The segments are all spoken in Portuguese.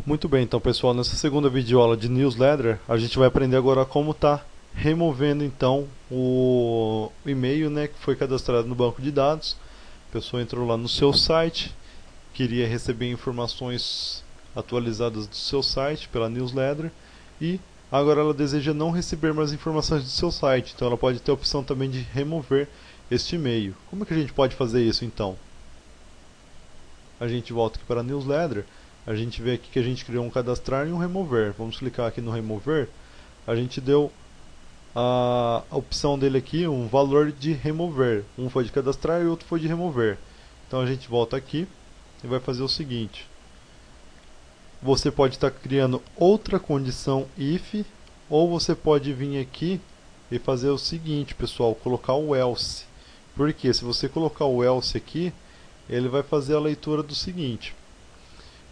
Muito bem, então pessoal, nessa segunda videoaula de newsletter, a gente vai aprender agora como tá removendo então o e-mail, né, que foi cadastrado no banco de dados. A pessoa entrou lá no seu site, queria receber informações atualizadas do seu site pela newsletter e agora ela deseja não receber mais informações do seu site, então ela pode ter a opção também de remover este e-mail. Como é que a gente pode fazer isso então? A gente volta aqui para a newsletter, a gente vê aqui que a gente criou um cadastrar e um remover. Vamos clicar aqui no remover. A gente deu a opção dele aqui, um valor de remover. Um foi de cadastrar e o outro foi de remover. Então a gente volta aqui e vai fazer o seguinte. Você pode estar criando outra condição if, ou você pode vir aqui e fazer o seguinte, pessoal, colocar o else. Porque se você colocar o else aqui, ele vai fazer a leitura do seguinte.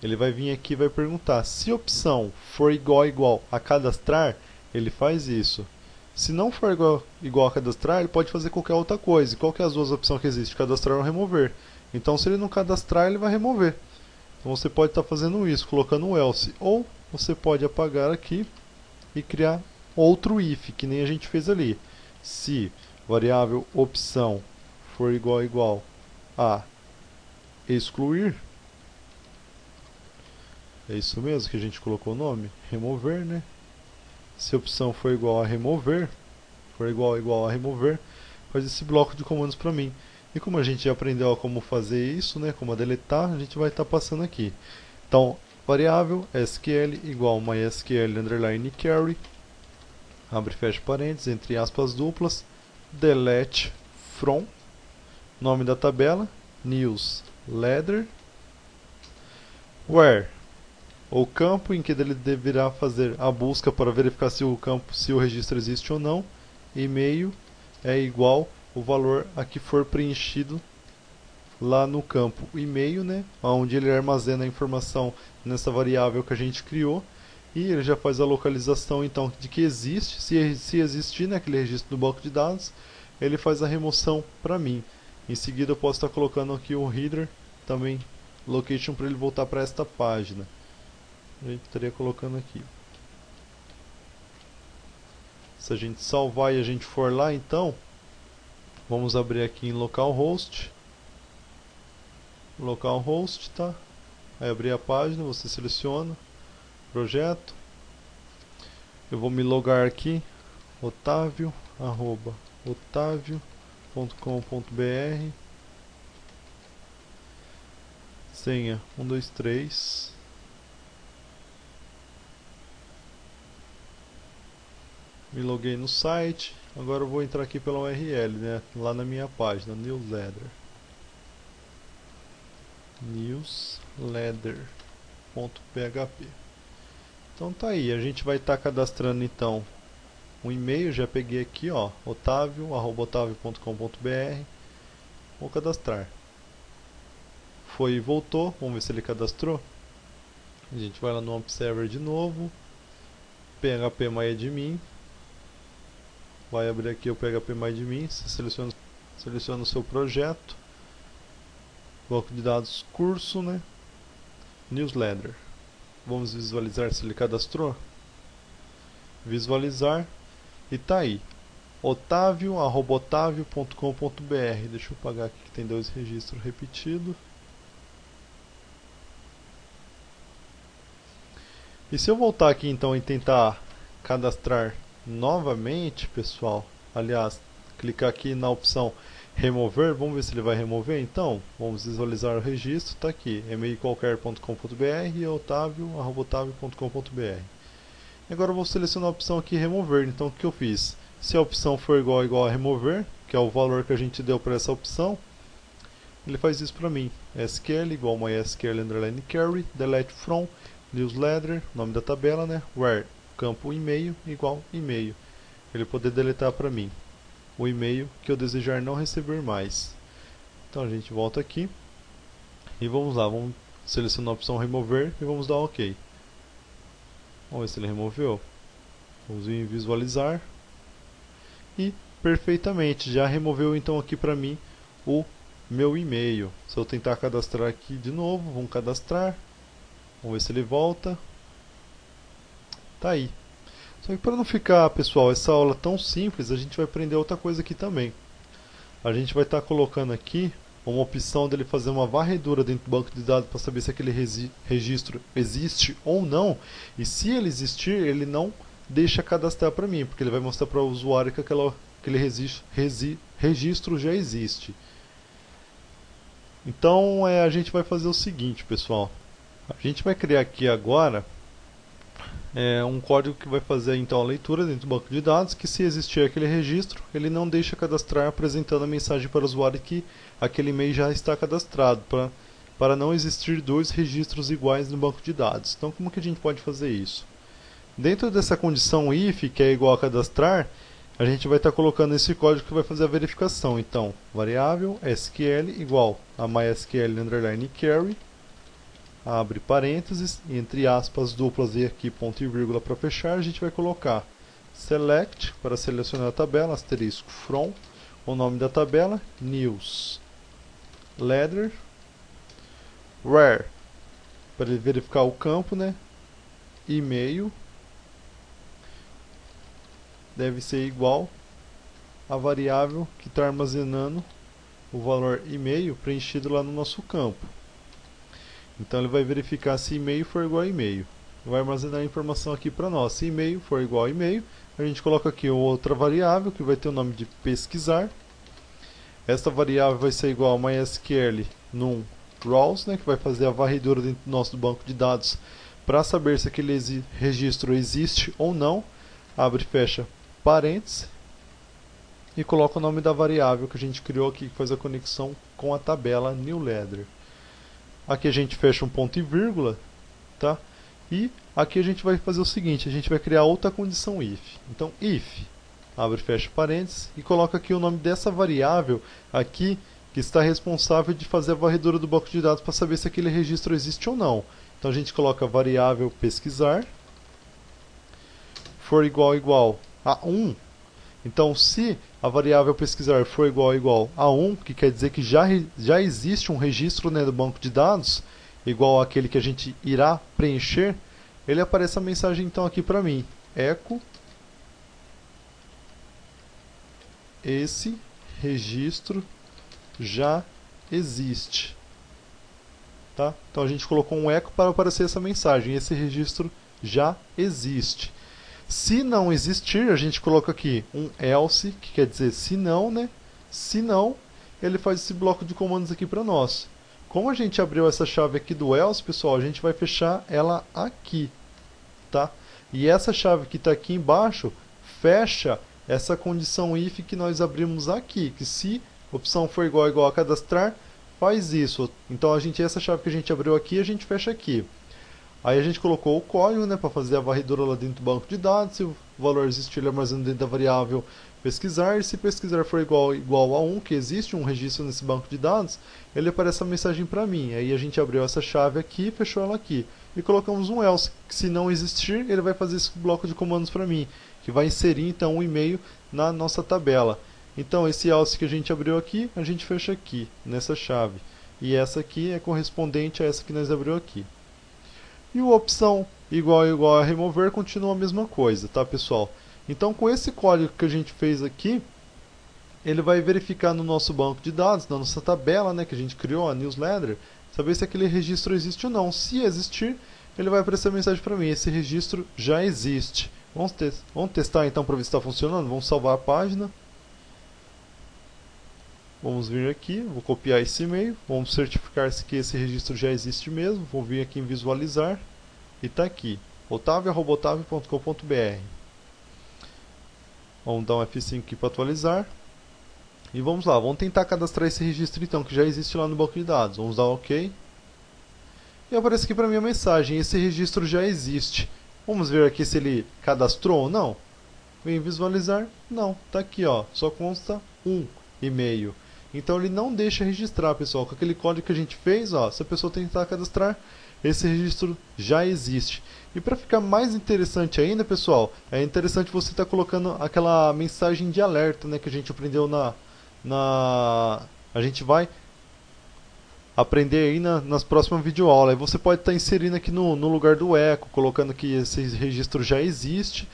Ele vai vir aqui e vai perguntar, se a opção for igual a cadastrar, ele faz isso. Se não for igual a cadastrar, ele pode fazer qualquer outra coisa. E qual que é as duas opções que existem? Cadastrar ou remover. Então se ele não cadastrar, ele vai remover. Então você pode estar fazendo isso, colocando um else. Ou você pode apagar aqui e criar outro if, que nem a gente fez ali. Se variável opção for igual a excluir, é isso mesmo que a gente colocou o nome, remover, né? Se a opção for igual a remover, faz esse bloco de comandos para mim. E como a gente já aprendeu a como fazer isso, né, como a deletar, a gente vai estar passando aqui. Então, variável SQL igual MySQL underline query, abre e fecha parênteses, entre aspas duplas, delete from, nome da tabela, newsletter, where o campo em que ele deverá fazer a busca para verificar se o registro existe ou não, e-mail é igual o valor a que for preenchido lá no campo e-mail, né, onde ele armazena a informação nessa variável que a gente criou, e ele já faz a localização então de que existe, se existir naquele registro do banco de dados, ele faz a remoção para mim. Em seguida eu posso estar colocando aqui o header, também location, para ele voltar para esta página. A gente estaria colocando aqui. Se a gente salvar e a gente for lá, então, vamos abrir aqui em localhost. Localhost, tá? Aí abrir a página, você seleciona projeto. Eu vou me logar aqui, otavio@otavio.com.br. Senha 123. Me loguei no site, agora eu vou entrar aqui pela URL, né, lá na minha página, newsletter. Newsletter.php. Então tá aí, a gente vai estar cadastrando então um e-mail, já peguei aqui, ó, otavio@otavio.com.br. Vou cadastrar. Foi e voltou, vamos ver se ele cadastrou. A gente vai lá no Observer de novo, phpMyAdmin. Vai abrir aqui o phpMyAdmin, você seleciona o seu projeto, banco de dados curso, né? Newsletter. Vamos visualizar se ele cadastrou. Visualizar e tá aí. otavio@otavio.com.br. Deixa eu apagar aqui que tem dois registros repetidos. E se eu voltar aqui então e tentar cadastrar novamente, pessoal, aliás, clicar aqui na opção remover, vamos ver se ele vai remover então. Vamos visualizar o registro, está aqui, emailqualquer.com.br e otavio@otavio.com.br. Agora eu vou selecionar a opção aqui remover. Então o que eu fiz? Se a opção for igual a remover, que é o valor que a gente deu para essa opção, ele faz isso para mim. SQL igual MySQL underline query, delete from, newsletter, nome da tabela, né? Where, campo e-mail igual e-mail. Ele poder deletar para mim o e-mail que eu desejar não receber mais. Então a gente volta aqui e vamos lá, vamos selecionar a opção remover e vamos dar OK. Vamos ver se ele removeu. Vamos vir visualizar e perfeitamente já removeu então aqui para mim o meu e-mail. Se eu tentar cadastrar aqui de novo, vamos cadastrar. Vamos ver se ele volta. Tá aí. Só que para não ficar, pessoal, essa aula tão simples, a gente vai aprender outra coisa aqui também. A gente vai estar colocando aqui uma opção dele fazer uma varredura dentro do banco de dados para saber se aquele registro existe ou não. E se ele existir, ele não deixa cadastrar para mim, porque ele vai mostrar para o usuário que aquele registro já existe. Então a gente vai fazer o seguinte, pessoal. A gente vai criar aqui agora um código que vai fazer então a leitura dentro do banco de dados, que se existir aquele registro, ele não deixa cadastrar, apresentando a mensagem para o usuário que aquele e-mail já está cadastrado, para não existir dois registros iguais no banco de dados. Então como que a gente pode fazer isso? Dentro dessa condição if, que é igual a cadastrar, a gente vai estar colocando esse código que vai fazer a verificação. Então, variável SQL igual a MySQL underline query, abre parênteses, entre aspas duplas e aqui ponto e vírgula para fechar, a gente vai colocar select para selecionar a tabela, asterisco from, o nome da tabela, newsletter, where, para ele verificar o campo, né, e-mail, deve ser igual a variável que está armazenando o valor e-mail preenchido lá no nosso campo. Então ele vai verificar se e-mail for igual a e-mail. Vai armazenar a informação aqui para nós. Se e-mail for igual a e-mail, a gente coloca aqui outra variável que vai ter o nome de pesquisar. Esta variável vai ser igual a MySQL num rows, né, que vai fazer a varredura dentro do nosso banco de dados para saber se aquele registro existe ou não. Abre e fecha parênteses e coloca o nome da variável que a gente criou aqui, que faz a conexão com a tabela newsletter. Aqui a gente fecha um ponto e vírgula, tá? E aqui a gente vai fazer o seguinte, a gente vai criar outra condição if. Então if, abre e fecha parênteses e coloca aqui o nome dessa variável aqui que está responsável de fazer a varredura do banco de dados para saber se aquele registro existe ou não. Então a gente coloca a variável pesquisar for igual a 1. Então se a variável pesquisar for igual a 1, que quer dizer que já existe um registro, né, do banco de dados, igual àquele que a gente irá preencher, ele aparece a mensagem então aqui para mim, echo esse registro já existe. Tá? Então a gente colocou um echo para aparecer essa mensagem, esse registro já existe. Se não existir, a gente coloca aqui um else, que quer dizer se não, né? Se não, ele faz esse bloco de comandos aqui para nós. Como a gente abriu essa chave aqui do else, pessoal, a gente vai fechar ela aqui, tá? E essa chave que está aqui embaixo fecha essa condição if que nós abrimos aqui, que se opção for igual a cadastrar, faz isso. Então essa chave que a gente abriu aqui, a gente fecha aqui. Aí a gente colocou o código, né, para fazer a varredura lá dentro do banco de dados. Se o valor existir, ele armazena dentro da variável pesquisar. E se pesquisar for igual a 1, que existe um registro nesse banco de dados, ele aparece a mensagem para mim. Aí a gente abriu essa chave aqui e fechou ela aqui. E colocamos um else, que se não existir, ele vai fazer esse bloco de comandos para mim, que vai inserir então um e-mail na nossa tabela. Então esse else que a gente abriu aqui, a gente fecha aqui, nessa chave. E essa aqui é correspondente a essa que nós abriu aqui. E a opção igual a remover continua a mesma coisa, tá, pessoal? Então com esse código que a gente fez aqui, ele vai verificar no nosso banco de dados, na nossa tabela, né, que a gente criou, a newsletter, saber se aquele registro existe ou não. Se existir, ele vai aparecer a mensagem para mim, esse registro já existe. Vamos testar então para ver se está funcionando. Vamos salvar a página. Vamos vir aqui, vou copiar esse e-mail, vamos certificar-se que esse registro já existe mesmo. Vou vir aqui em visualizar e está aqui, otavio@otavio.com.br. Vamos dar um F5 aqui para atualizar. E vamos lá, vamos tentar cadastrar esse registro então, que já existe lá no banco de dados. Vamos dar OK. E aparece aqui para mim a mensagem, esse registro já existe. Vamos ver aqui se ele cadastrou ou não. Vem visualizar, não, está aqui, ó, só consta um e-mail. Então ele não deixa registrar, pessoal. Com aquele código que a gente fez, ó, se a pessoa tentar cadastrar, esse registro já existe. E para ficar mais interessante ainda, pessoal, é interessante você estar colocando aquela mensagem de alerta, né, que a gente aprendeu a gente vai aprender aí nas próximas videoaulas. Aí você pode estar inserindo aqui no lugar do eco, colocando que esse registro já existe.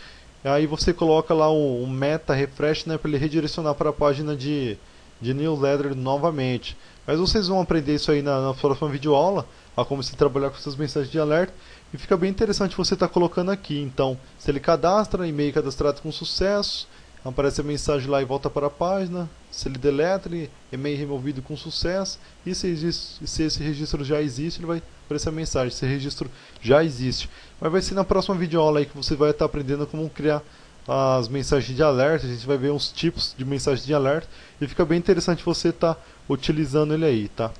Aí você coloca lá um meta refresh, né, para ele redirecionar para a página de newsletter novamente. Mas vocês vão aprender isso aí na próxima videoaula, a como se trabalhar com essas mensagens de alerta. E fica bem interessante você estar colocando aqui. Então, se ele cadastra, e-mail cadastrado com sucesso, aparece a mensagem lá e volta para a página. Se ele deleta, e-mail removido com sucesso. E se esse registro já existe, ele vai aparecer a mensagem. Esse registro já existe. Mas vai ser na próxima videoaula aí que você vai estar aprendendo como criar as mensagens de alerta. A gente vai ver uns tipos de mensagens de alerta. E fica bem interessante você estar utilizando ele aí, tá?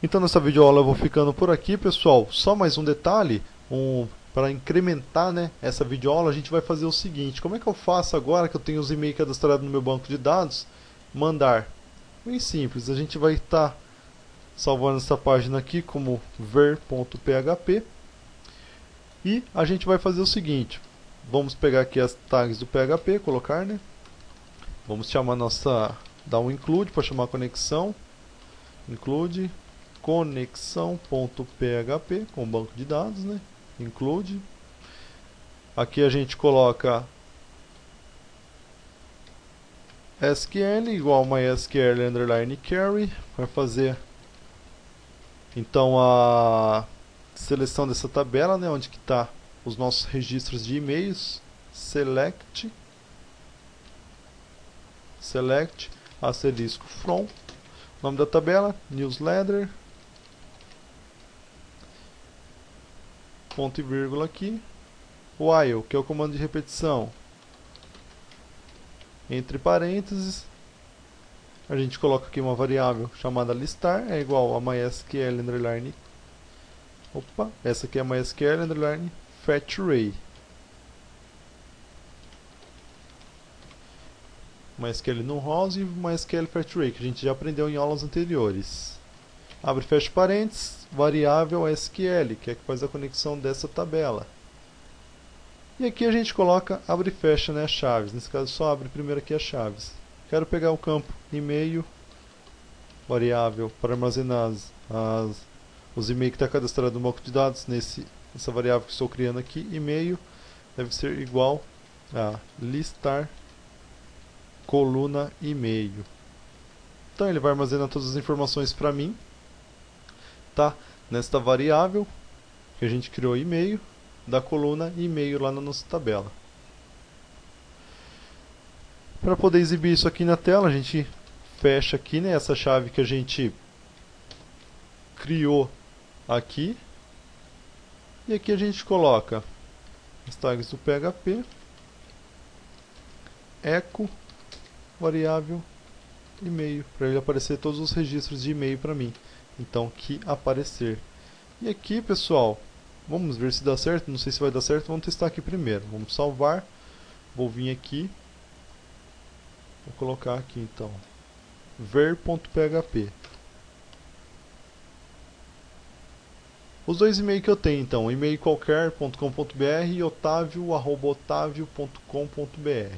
Então nessa videoaula eu vou ficando por aqui, pessoal. Só mais um detalhe, para incrementar, né, essa videoaula, a gente vai fazer o seguinte. Como é que eu faço agora que eu tenho os e-mails cadastrados no meu banco de dados? Mandar. Bem simples, a gente vai estar salvando essa página aqui como ver.php. E a gente vai fazer o seguinte. Vamos pegar aqui as tags do PHP, colocar, né? Vamos chamar dar um include para chamar a conexão. Include conexão.php com o banco de dados, né? Include. Aqui a gente coloca SQL igual MySQL underline query para fazer então a seleção dessa tabela, né? Onde que está os nossos registros de e-mails. Select asterisco from, nome da tabela, newsletter, ponto e vírgula aqui, while, que é o comando de repetição, entre parênteses, a gente coloca aqui uma variável chamada listar, é igual a MySQL underline, essa aqui é a MySQL underline fetch array. MySQL no house e MySQL fetch array, que a gente já aprendeu em aulas anteriores. Abre e fecha parênteses, variável SQL, que é que faz a conexão dessa tabela. E aqui a gente coloca, abre e fecha, né, as chaves. Nesse caso só abre primeiro aqui as chaves. Quero pegar o campo e-mail, variável, para armazenar os e-mails que está cadastrado no banco de dados. Nessa variável que estou criando aqui, e-mail, deve ser igual a listar coluna e-mail. Então ele vai armazenar todas as informações para mim, tá? Nesta variável que a gente criou e-mail, da coluna e-mail lá na nossa tabela. Para poder exibir isso aqui na tela, a gente fecha aqui, né, essa chave que a gente criou aqui. E aqui a gente coloca as tags do PHP, echo, variável e-mail, para ele aparecer todos os registros de e-mail para mim. Então, que aparecer. E aqui, pessoal, vamos ver se dá certo. Não sei se vai dar certo, vamos testar aqui primeiro. Vamos salvar. Vou vir aqui. Vou colocar aqui então ver.php. Os dois e-mails que eu tenho então, e-mail qualquer.com.br e otavio@otavio.com.br.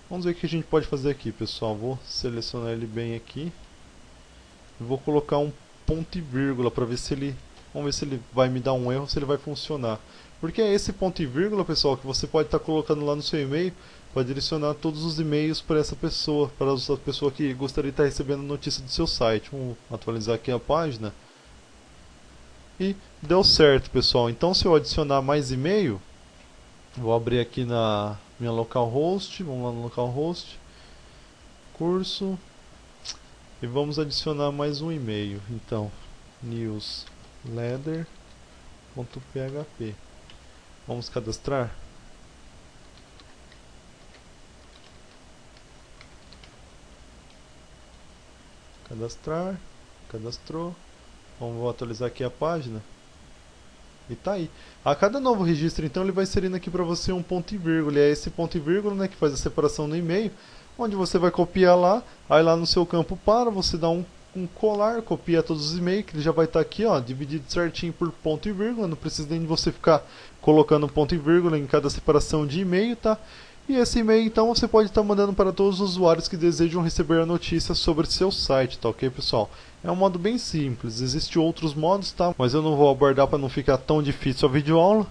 Vamos ver o que a gente pode fazer aqui, pessoal. Vou selecionar ele bem aqui. Vou colocar um ponto e vírgula para ver se ele, vamos ver se ele vai me dar um erro, se ele vai funcionar. Porque é esse ponto e vírgula, pessoal, que você pode estar colocando lá no seu e-mail para direcionar todos os e-mails para essa pessoa, para a pessoa que gostaria de estar recebendo notícia do seu site. Vamos atualizar aqui a página. E deu certo, pessoal. Então, se eu adicionar mais e-mail, vou abrir aqui na minha localhost, vamos lá no localhost, curso, e vamos adicionar mais um e-mail. Então, newsletter.php. Vamos cadastrar. Cadastrar, cadastrou. Vamos atualizar aqui a página. E tá aí. A cada novo registro, então, ele vai inserindo aqui para você um ponto e vírgula. E é esse ponto e vírgula, né, que faz a separação no e-mail, onde você vai copiar lá. Aí lá no seu campo para, você dá um colar, copia todos os e-mails, que ele já vai estar aqui, ó, dividido certinho por ponto e vírgula. Não precisa nem de você ficar colocando ponto e vírgula em cada separação de e-mail, tá? E esse e-mail então você pode estar mandando para todos os usuários que desejam receber a notícia sobre seu site, tá ok, pessoal? É um modo bem simples, existem outros modos, tá? Mas eu não vou abordar para não ficar tão difícil a videoaula.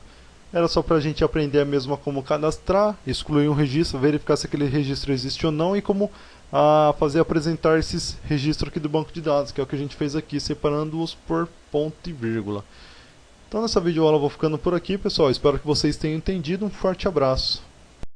Era só para a gente aprender mesmo como cadastrar, excluir um registro, verificar se aquele registro existe ou não e como apresentar esses registros aqui do banco de dados, que é o que a gente fez aqui, separando-os por ponto e vírgula. Então nessa videoaula eu vou ficando por aqui, pessoal. Espero que vocês tenham entendido. Um forte abraço.